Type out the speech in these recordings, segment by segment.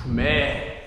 Man,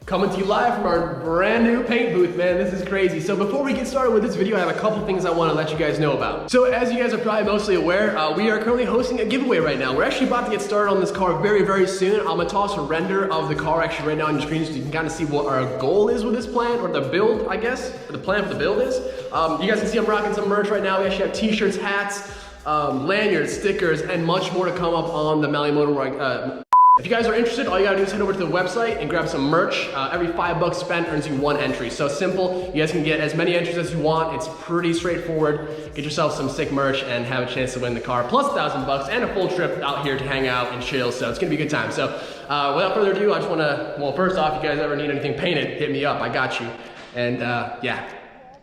coming to you live from our brand new paint booth, man. This is crazy. So before we get started with this video, I have a couple things I want to let you guys know about. So as you guys are probably mostly aware, we are currently hosting a giveaway right now. We're actually about to get started on this car very, very soon. I'm gonna toss a render of the car actually right now on your screen so you can kind of see what our goal is with this plan, or the build, I guess, or the plan for the build is. You guys can see I'm rocking some merch right now. We actually have t-shirts, hats, lanyards, stickers, and much more to come up on the MalliMotorworks. If you guys are interested, all you gotta do is head over to the website and grab some merch. Every $5 spent earns you 1 entry. So simple, you guys can get as many entries as you want. It's pretty straightforward. Get yourself some sick merch and have a chance to win the car, plus $1,000 and a full trip out here to hang out and chill. So it's gonna be a good time. So without further ado, I just wanna, well, first off, if you guys ever need anything painted, hit me up, I got you. And yeah,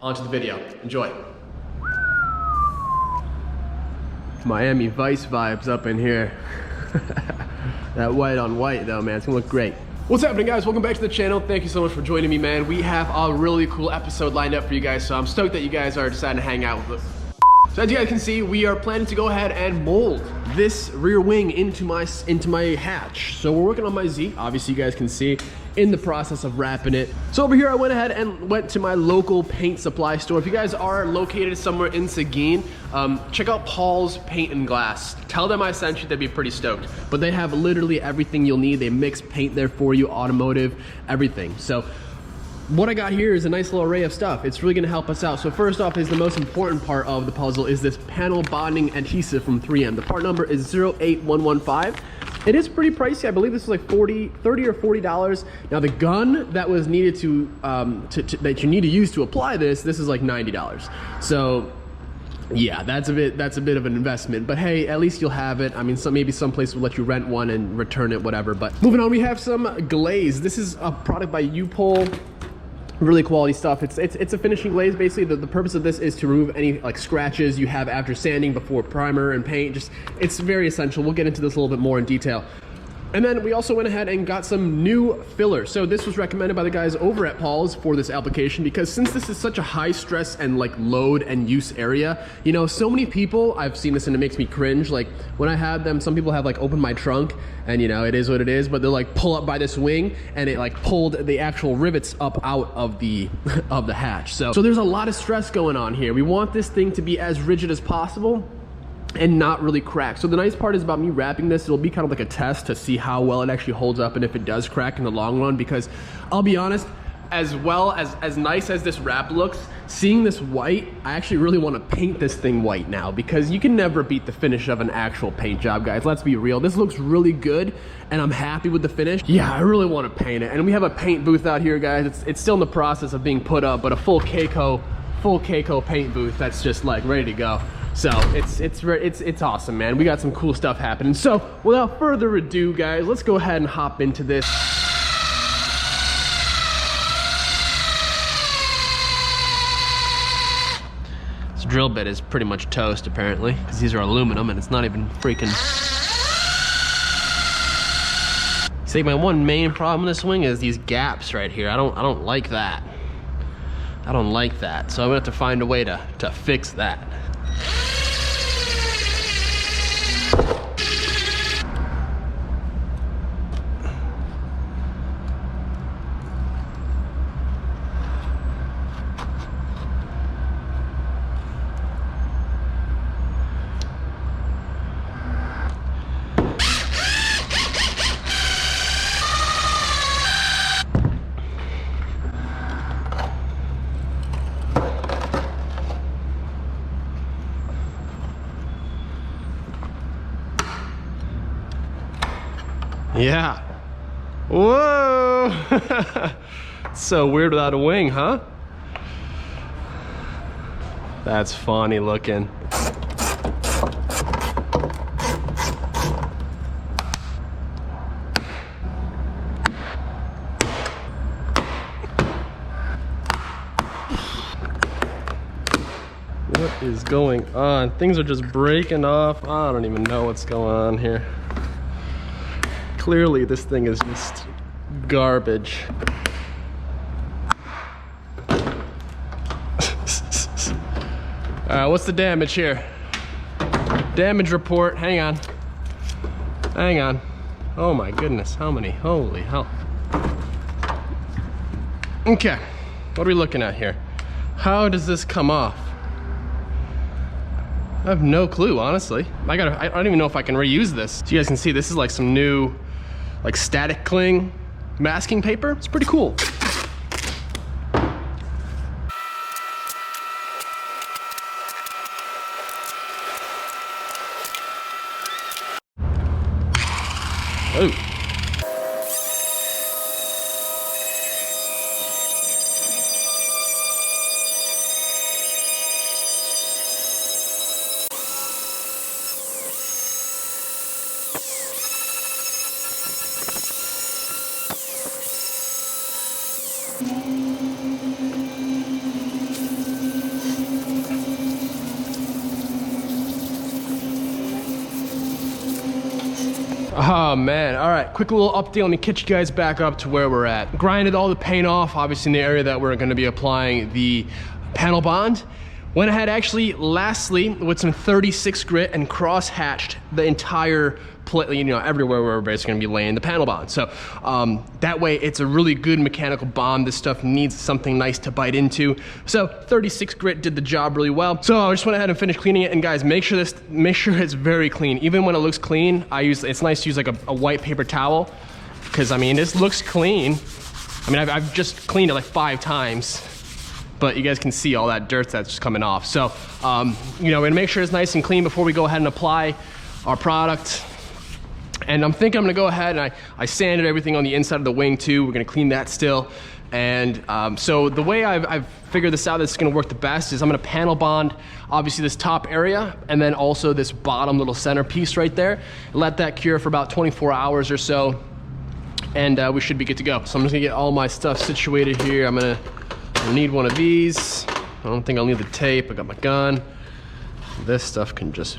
on to the video, enjoy. Miami Vice vibes up in here. That white on white though, man, it's gonna look great. What's happening, guys? Welcome back to the channel. Thank you so much for joining me, man. We have a really cool episode lined up for you guys, so I'm stoked that you guys are deciding to hang out with us. So as you guys can see, we are planning to go ahead and mold this rear wing into my hatch. So we're working on my Z, obviously you guys can see, in the process of wrapping it. So over here I went ahead and went to my local paint supply store. If you guys are located somewhere in Seguin, check out Paul's Paint and Glass. Tell them I sent you, they'd be pretty stoked. But they have literally everything you'll need. They mix paint there for you, automotive, everything. So what I got here is a nice little array of stuff. It's really gonna help us out. So first off is the most important part of the puzzle is this panel bonding adhesive from 3M. The part number is 08115. It is pretty pricey. I believe this is like $30 or $40. Now the gun that was needed that you need to use to apply this is like $90. So yeah, that's a bit of an investment, but hey, at least you'll have it. I mean, maybe some place will let you rent one and return it, whatever. But moving on, we have some glaze. This is a product by U-Pole. Really quality stuff. It's a finishing glaze. Basically, the purpose of this is to remove any like scratches you have after sanding before primer and paint. Just, it's very essential. We'll get into this a little bit more in detail. And then we also went ahead and got some new filler. So this was recommended by the guys over at Paul's for this application, because since this is such a high stress and like load and use area, you know, so many people, I've seen this and it makes me cringe. Like when I had them, some people have like opened my trunk and you know, it is what it is, but they'll like pull up by this wing and it like pulled the actual rivets up out of the hatch. So there's a lot of stress going on here. We want this thing to be as rigid as possible and not really crack. So the nice part is about me wrapping this, it'll be kind of like a test to see how well it actually holds up and if it does crack in the long run, because I'll be honest, as nice as this wrap looks, seeing this white, I actually really want to paint this thing white now, because you can never beat the finish of an actual paint job, guys. Let's be real. This looks really good and I'm happy with the finish. Yeah, I really want to paint it. And we have a paint booth out here, guys. It's still in the process of being put up, but a full Keiko paint booth that's just like ready to go. So it's awesome, man. We got some cool stuff happening. So without further ado, guys, let's go ahead and hop into this. This drill bit is pretty much toast, apparently, because these are aluminum and it's not even freaking. See, my one main problem with this wing is these gaps right here. I don't like that. I don't like that. So I'm gonna have to find a way to fix that. Yeah. Whoa. It's so weird without a wing, huh? That's funny looking. What is going on? Things are just breaking off. I don't even know what's going on here. Clearly this thing is just garbage. What's the damage here? Damage report, hang on. Hang on. Oh my goodness, how many? Holy hell. Okay, what are we looking at here? How does this come off? I have no clue, honestly. I don't even know if I can reuse this. So you guys can see this is like some new, like static cling masking paper. It's pretty cool. Oh. Oh man, all right, quick little update. Let me catch you guys back up to where we're at. Grinded all the paint off, obviously in the area that we're gonna be applying the panel bond. Went ahead actually, lastly, with some 36 grit and cross hatched the entire plate, you know, everywhere where we're basically gonna be laying the panel bond. So that way it's a really good mechanical bond. This stuff needs something nice to bite into. So 36 grit did the job really well. So I just went ahead and finished cleaning it. And guys, make sure it's very clean. Even when it looks clean, it's nice to use like a white paper towel, because I mean, this looks clean. I mean, I've just cleaned it like 5 times. But you guys can see all that dirt that's just coming off. So, you know, we're gonna make sure it's nice and clean before we go ahead and apply our product. And I'm thinking I'm gonna go ahead and I sanded everything on the inside of the wing too. We're gonna clean that still. And so the way I've figured this out that's gonna work the best is I'm gonna panel bond, obviously this top area, and then also this bottom little centerpiece right there. Let that cure for about 24 hours or so. And we should be good to go. So I'm just gonna get all my stuff situated here. I'll need one of these. I don't think I'll need the tape. I got my gun. This stuff can just,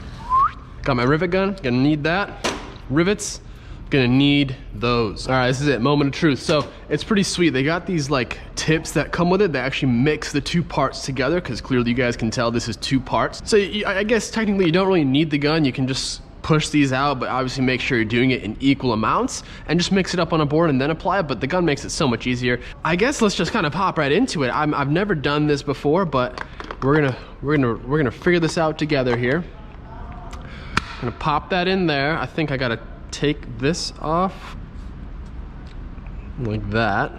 got my rivet gun, gonna need that. Rivets, gonna need those. All right, this is it, moment of truth. So it's pretty sweet. They got these like tips that come with it that actually mix the 2 parts together, because clearly you guys can tell this is 2 parts. So I guess technically you don't really need the gun. You can just push these out, but obviously make sure you're doing it in equal amounts and just mix it up on a board and then apply it. But the gun makes it so much easier. I guess let's just kind of hop right into it. I've never done this before, but we're gonna figure this out together here. I'm gonna pop that in there. I think I gotta take this off like that.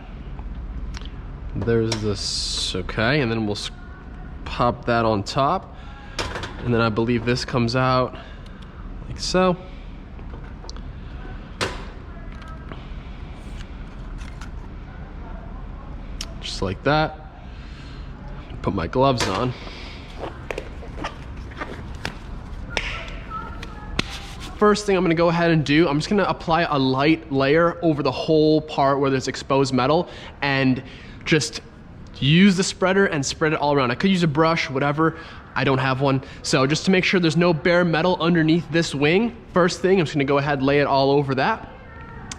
There's this, okay, and then we'll pop that on top, and then I believe this comes out like so. Just like that. Put my gloves on. First thing I'm gonna go ahead and do, I'm just gonna apply a light layer over the whole part where there's exposed metal, and just use the spreader and spread it all around. I could use a brush, whatever. I don't have one. So just to make sure there's no bare metal underneath this wing, first thing, I'm just gonna go ahead and lay it all over that.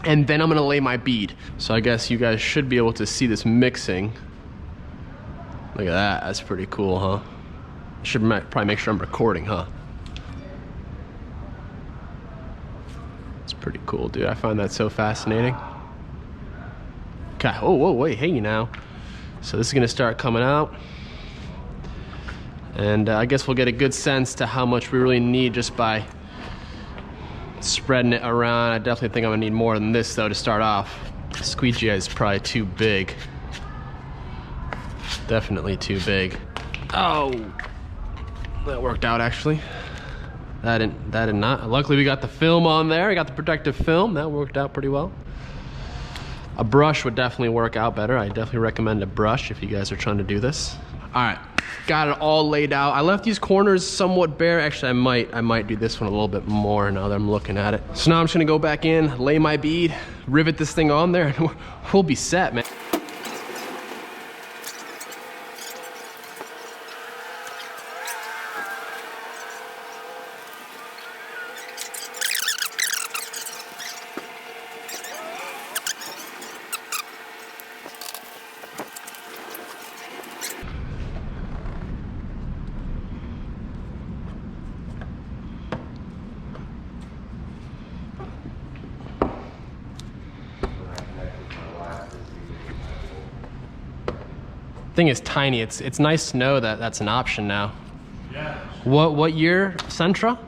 And then I'm gonna lay my bead. So I guess you guys should be able to see this mixing. Look at that, that's pretty cool, huh? Should probably make sure I'm recording, huh? It's pretty cool, dude. I find that so fascinating. Okay, oh, whoa, wait, hey now. So this is gonna start coming out. And I guess we'll get a good sense to how much we really need just by spreading it around. I definitely think I'm gonna need more than this though to start off. The squeegee is probably too big. Definitely too big. Oh, that worked out actually. That did not. Luckily we got the film on there. I got the protective film. That worked out pretty well. A brush would definitely work out better. I definitely recommend a brush if you guys are trying to do this. All right, got it all laid out. I left these corners somewhat bare. Actually, I might do this one a little bit more now that I'm looking at it. So now I'm just gonna go back in, lay my bead, rivet this thing on there, and we'll be set, man. thing is tiny. It's nice to know that that's an option now. Yeah. What year Sentra?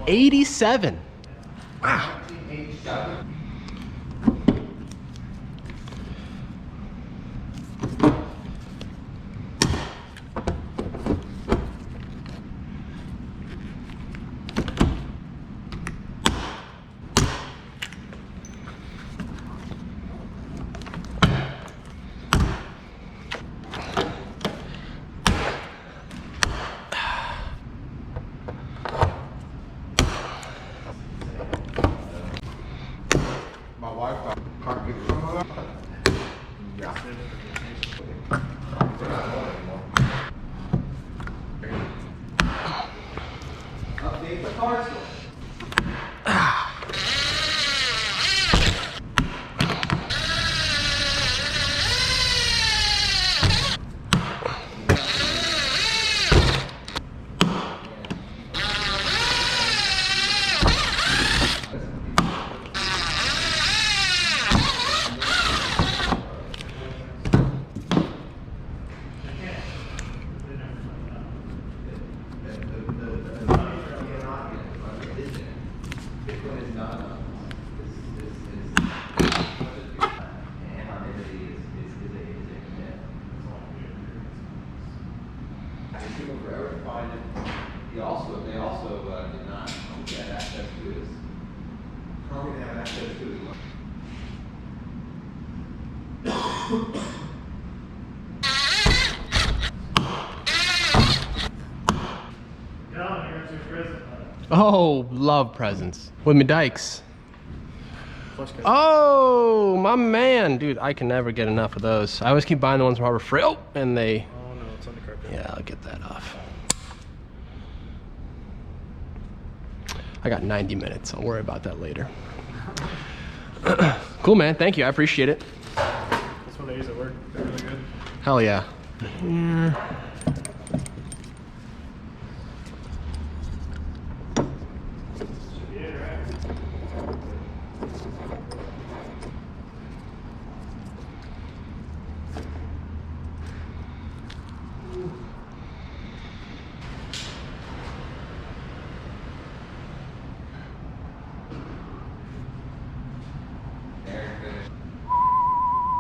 87. 87. Wow. 1987. My wife can't get some of that. Yeah. Update the car store. They also did not have access to his. Probably didn't have access to his. Oh, love presents with me dikes. Oh, my man, dude, I can never get enough of those. I always keep buying the ones from Harbor Freight. Oh, and they. Oh no, it's on the carpet. Yeah, I'll get that off. I got 90 minutes. I'll worry about that later. Cool, man. Thank you. I appreciate it. That's what I use at work. They're really good. Hell yeah. Should be it, right?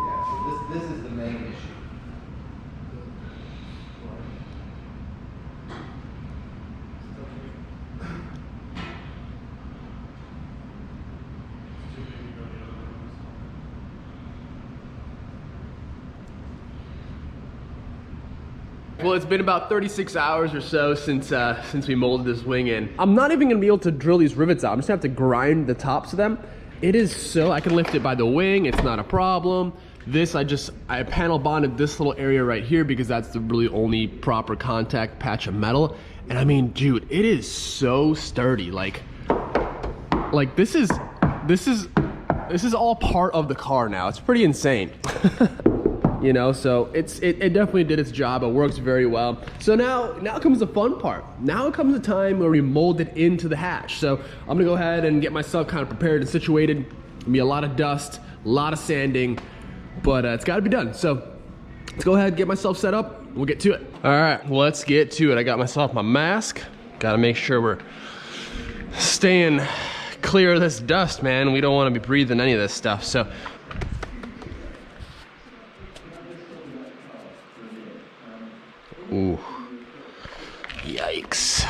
Yeah, so this is the main issue. Well, it's been about 36 hours or so since we molded this wing in. I'm not even gonna be able to drill these rivets out. I'm just gonna have to grind the tops of them. It is so, I can lift it by the wing, it's not a problem. This, I panel bonded this little area right here because that's the really only proper contact patch of metal. And I mean, dude, it is so sturdy. Like this is all part of the car now. It's pretty insane. You know, so it definitely did its job. It works very well. So now comes the fun part. Now comes the time where we mold it into the hatch. So I'm gonna go ahead and get myself kind of prepared and situated. It'll be a lot of dust, a lot of sanding, but it's gotta be done. So let's go ahead and get myself set up. We'll get to it. All right, let's get to it. I got myself my mask. Gotta make sure we're staying clear of this dust, man. We don't wanna be breathing any of this stuff. So ooh, yikes.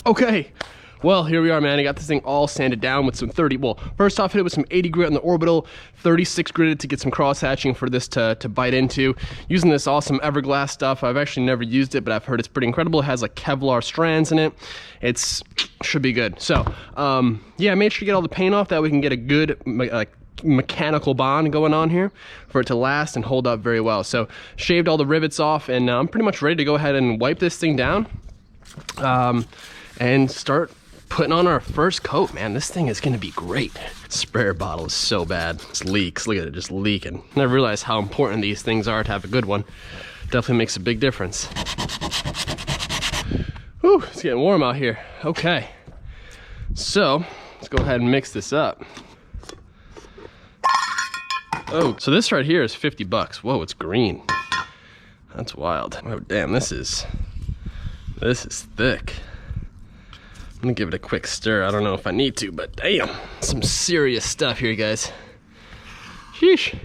Okay, Well, here we are, man. I got this thing all sanded down with some 30, well, first off, hit it with some 80 grit on the orbital, 36 gritted to get some cross hatching for this to bite into. Using this awesome Fiberglass stuff. I've actually never used it, but I've heard it's pretty incredible. It has like Kevlar strands in it. Should be good. So, yeah, make sure you get all the paint off, that we can get a good, like, mechanical bond going on here for it to last and hold up very well. So, shaved all the rivets off, and I'm pretty much ready to go ahead and wipe this thing down and start putting on our first coat, man. This thing is gonna be great. Sprayer bottle is so bad. It leaks. Look at it, just leaking. Never realized how important these things are to have a good one. Definitely makes a big difference. Whew, it's getting warm out here. Okay, so let's go ahead and mix this up. Oh, so this right here is 50 bucks. Whoa, it's green. That's wild. Oh, damn, this is thick. I'm gonna give it a quick stir. I don't know if I need to, but damn, some serious stuff here, guys. Sheesh.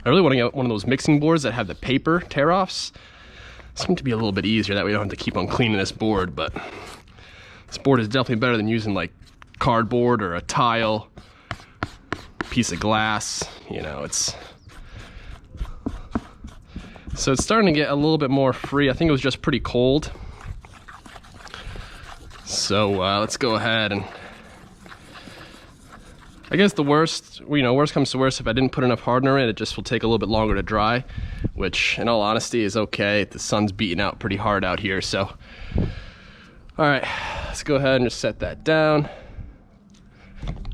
I really want to get one of those mixing boards that have the paper tear-offs. Seem to be a little bit easier, that way we don't have to keep on cleaning this board, but this board is definitely better than using like cardboard or a tile, piece of glass, you know, so it's starting to get a little bit more free. I think it was just pretty cold. So let's go ahead and, I guess the worst, worst comes to worst, if I didn't put enough hardener in, it just will take a little bit longer to dry, which in all honesty is okay. The sun's beating out pretty hard out here, so. All right, let's go ahead and just set that down.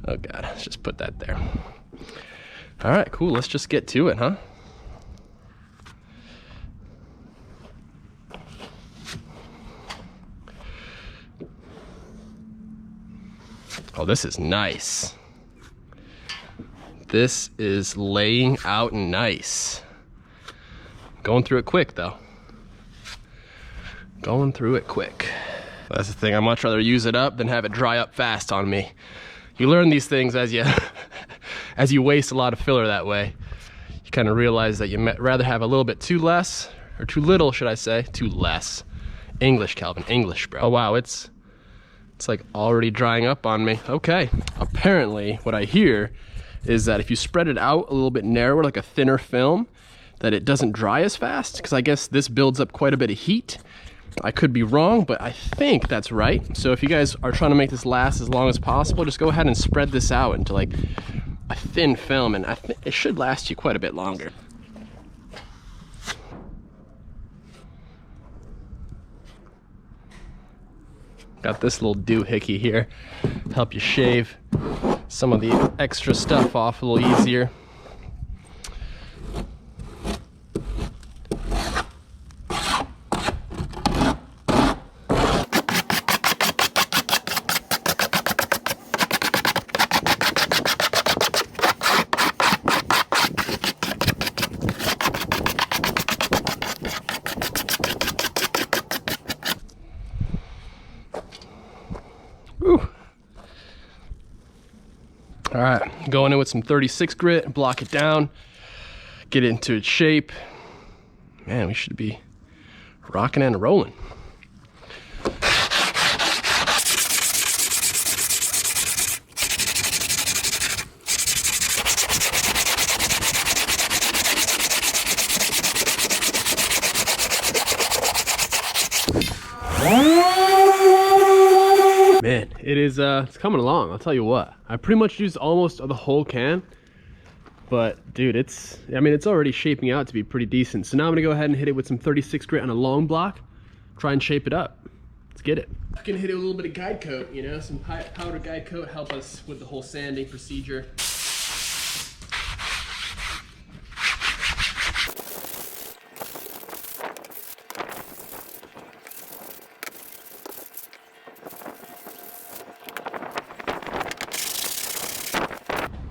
Oh God, let's just put that there. All right, cool, let's just get to it, huh? Oh, this is nice. This is laying out nice. Going through it quick though. Going through it quick. That's the thing, I'd much rather use it up than have it dry up fast on me. You learn these things as you waste a lot of filler that way. You kind of realize that you'd rather have a little bit too less, or too little, should I say, too less. English, Calvin, English, bro. Oh wow, it's like already drying up on me. Okay, apparently what I hear is that if you spread it out a little bit narrower, like a thinner film, that it doesn't dry as fast, because I guess this builds up quite a bit of heat. I could be wrong, but I think that's right. So if you guys are trying to make this last as long as possible, just go ahead and spread this out into like a thin film, and it should last you quite a bit longer. Got this little doohickey here to help you shave some of the extra stuff off a little easier. All right, going in with some 36 grit, block it down, get it into its shape. Man, we should be rocking and rolling. Man, it's coming along, I'll tell you what. I pretty much used almost the whole can, but dude, it's already shaping out to be pretty decent. So now I'm gonna go ahead and hit it with some 36 grit on a long block, try and shape it up. Let's get it. I'm gonna hit it with a little bit of guide coat, some powder guide coat, help us with the whole sanding procedure.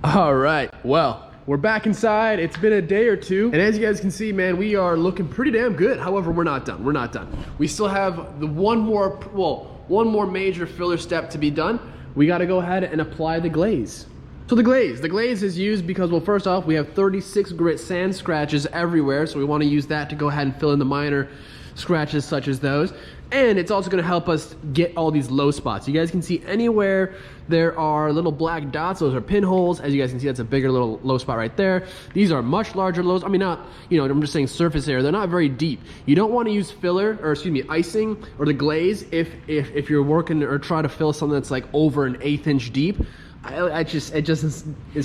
All right, well, we're back inside. It's been a day or two, and as you guys can see, man, we are looking pretty damn good. However, we're not done. We're not done. We still have the one more major filler step to be done. We got to go ahead and apply the glaze. So the glaze is used because, well, first off, we have 36 grit sand scratches everywhere, so we want to use that to go ahead and fill in the minor scratches such as those. And it's also going to help us get all these low spots. You guys can see anywhere there are little black dots, those are pinholes. As you guys can see, that's a bigger little low spot right there. These are much larger lows. I mean, not, you know, I'm just saying surface area. They're not very deep. You don't want to use filler, or excuse me, icing or the glaze if you're working or try to fill something that's like over an 1/8 inch deep. It's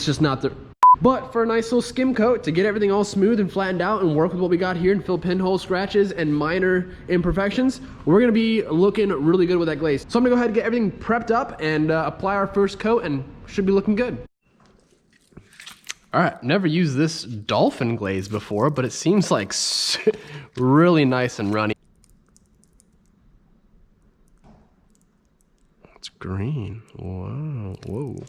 just not the... But for a nice little skim coat to get everything all smooth and flattened out and work with what we got here and fill pinhole scratches and minor imperfections, we're gonna be looking really good with that glaze. So I'm gonna go ahead and get everything prepped up and apply our first coat, and should be looking good. All right, never used this dolphin glaze before, but it seems like really nice and runny. It's green, wow, whoa.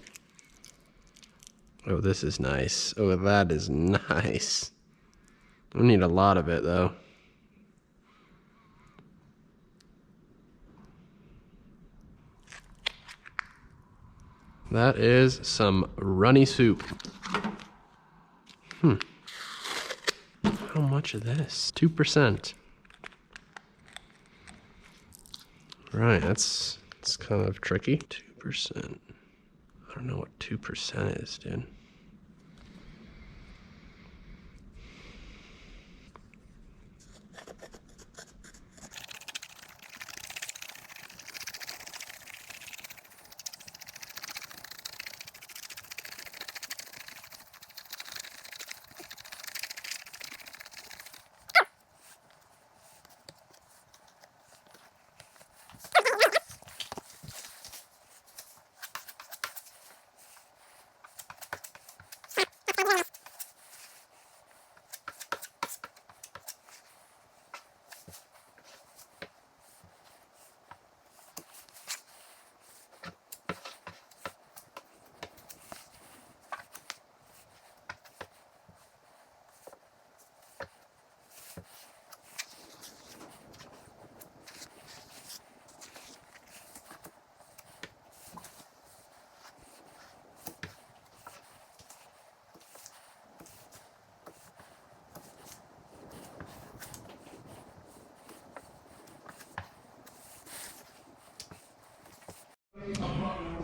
Oh, this is nice. Oh, that is nice. I need a lot of it, though. That is some runny soup. How much of this? 2%. Right, that's kind of tricky. 2%. I don't know what 2% is, dude.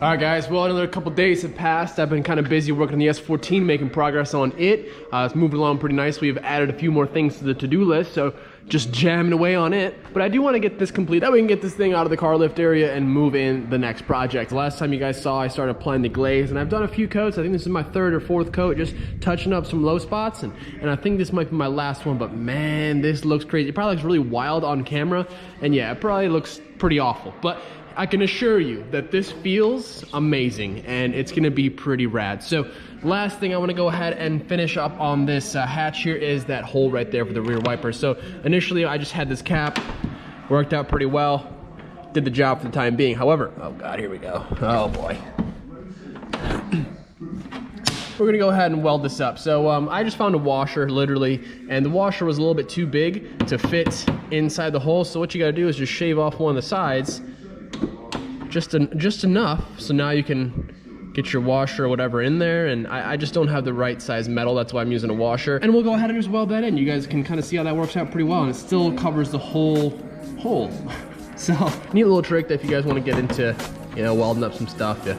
All right, guys, well, another couple days have passed. I've been kind of busy working on the S14, making progress on it. It's moving along pretty nicely. We've added a few more things to the to-do list, so just jamming away on it. But I do want to get this complete. That way we can get this thing out of the car lift area and move in the next project. The last time you guys saw, I started applying the glaze, and I've done a few coats. I think this is my 3rd or 4th coat, just touching up some low spots, and I think this might be my last one, but man, this looks crazy. It probably looks really wild on camera, and yeah, it probably looks pretty awful. But I can assure you that this feels amazing, and it's gonna be pretty rad. So last thing I wanna go ahead and finish up on this hatch here is that hole right there for the rear wiper. So initially I just had this cap, worked out pretty well, did the job for the time being. However, oh God, here we go. Oh boy. We're gonna go ahead and weld this up. So I just found a washer, literally, and the washer was a little bit too big to fit inside the hole. So what you gotta do is just shave off one of the sides, just enough, so now you can get your washer or whatever in there. And I just don't have the right size metal, that's why I'm using a washer. And we'll go ahead and just weld that in. You guys can kind of see how that works out pretty well, and it still covers the whole hole. So neat little trick that if you guys want to get into, you know, welding up some stuff, you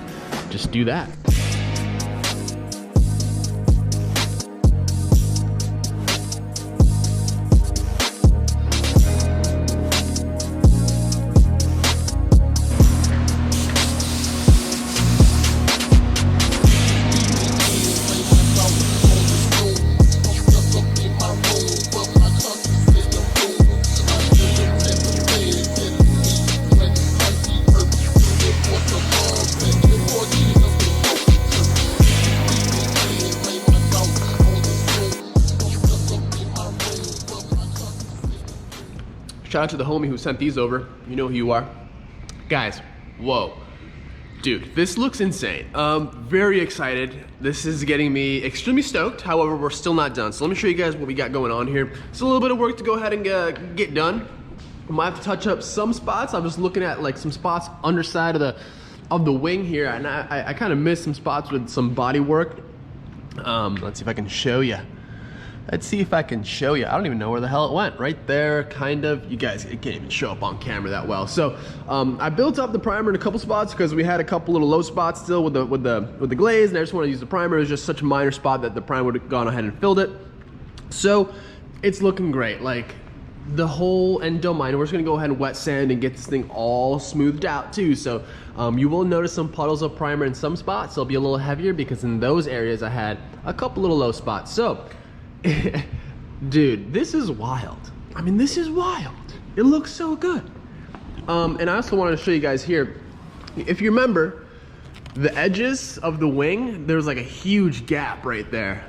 just do that. Shout out to the homie who sent these over. You know who you are. Guys, whoa. Dude, this looks insane. Very excited. This is getting me extremely stoked. However, we're still not done. So let me show you guys what we got going on here. It's a little bit of work to go ahead and get done. I might have to touch up some spots. I'm just looking at like some spots underside of of the wing here, and I kind of missed some spots with some body work. Let's see if I can show you. I don't even know where the hell it went. Right there, kind of. You guys, it can't even show up on camera that well. So I built up the primer in a couple spots because we had a couple little low spots still with the glaze, and I just want to use the primer. It was just such a minor spot that the primer would have gone ahead and filled it. So it's looking great. Like the whole endo minor, we're just gonna go ahead and wet sand and get this thing all smoothed out too. So you will notice some puddles of primer in some spots. They'll be a little heavier because in those areas I had a couple little low spots. So dude, this is wild. I mean, this is wild. It looks so good. And I also wanted to show you guys here, if you remember the edges of the wing, there's like a huge gap right there,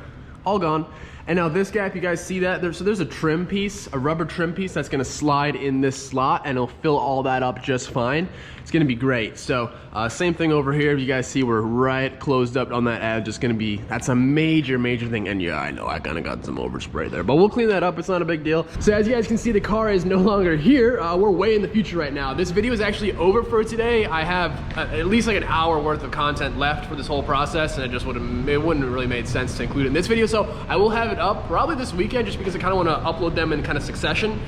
all gone. And now this gap, you guys see that? So there's a trim piece, a rubber trim piece that's gonna slide in this slot, and it'll fill all that up just fine. It's gonna be great. So same thing over here. If you guys see, we're right closed up on that edge. It's gonna be, that's a major thing. And yeah, I know I kind of got some overspray there, but we'll clean that up. It's not a big deal. So as you guys can see, the car is no longer here. We're way in the future right now. This video is actually over for today. I have at least like an hour worth of content left for this whole process, and it wouldn't have really made sense to include it in this video. So I will have it up probably this weekend, just because I kind of want to upload them in kind of succession.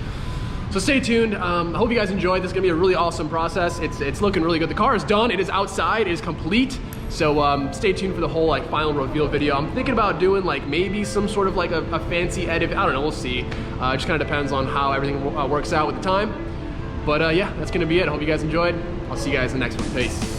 So stay tuned. I hope you guys enjoyed. This is gonna be a really awesome process. It's looking really good. The car is done. It is outside. It is complete. So stay tuned for the whole like final reveal video. I'm thinking about doing like maybe some sort of like a fancy edit. I don't know. We'll see. It just kind of depends on how everything works out with the time. But yeah, that's gonna be it. I hope you guys enjoyed. I'll see you guys in the next one. Peace.